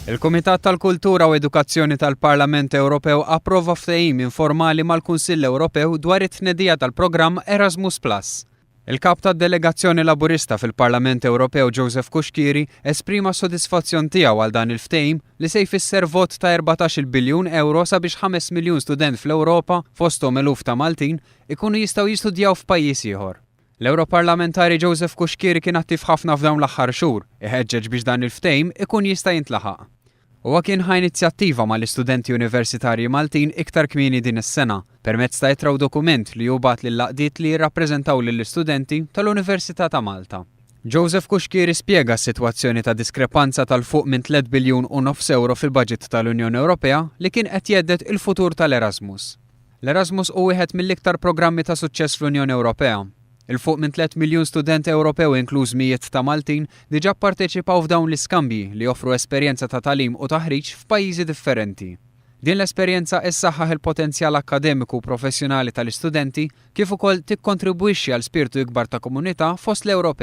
Il-Kumitat tal-Kultura u Edukazzjoni tal-Parlament Ewropew approva ftehim informali mal-Kunsill Ewropew dwar it-tnedija tal-Programm Erasmus+. Il-kap tad-delegazzjoni Laburista fil-Parlament Ewropew Joseph Kuxkiri esprima s-sodisfazzjon tiegħu għal dan il-ftehim li se jfisser vot ta' 14 biljun euro sabiex 5 miljun student fl-Ewropa fosthom eluf ta' Maltin ikunu jistgħu jistudjaw f'pajjiż ieħor. L-Europarlamentari Joseph Kuxkiri kien attiv ħafna f'dawn l-aħħar xhur, iħeġġeġ biex dan il-ftehim ikun jista' jintlaħaq. Huwa kien ħa inizjattiva mal-istudenti universitarji Maltin iktar kmieni din is-sena permezz ta' ittraw dokument li jubgħat lil-laqdiet li jirrappreżentaw lill-istudenti tal-Università ta' Malta. Joseph Kuxkiri spjega s-sitwazzjoni ta' diskrepanza tal-fuq minn 3 biljun u nofs euro fil-budget tal-Unjoni Ewropea li kien qed jeddet il-futur tal-Erasmus. L-Erasmus hu wieħed mill-iktar programmi ta' suċċess fl-Unjoni Ewropea. Il-fuq minn 3 miljun student Ewropew inkluż mijiet ta' Maltin diġà pparteċipaw f'dawn l-iskambji li joffru esperjenza ta' tagħlim u taħriġ f'pajjiżi differenti. Din l-esperjenza issaħħaħ il-potenzjal akademiku u professjonali tal-istudenti kif ukoll tikkontribwixxi għal spirtu ikbar ta' komunità fost l-Ewropej.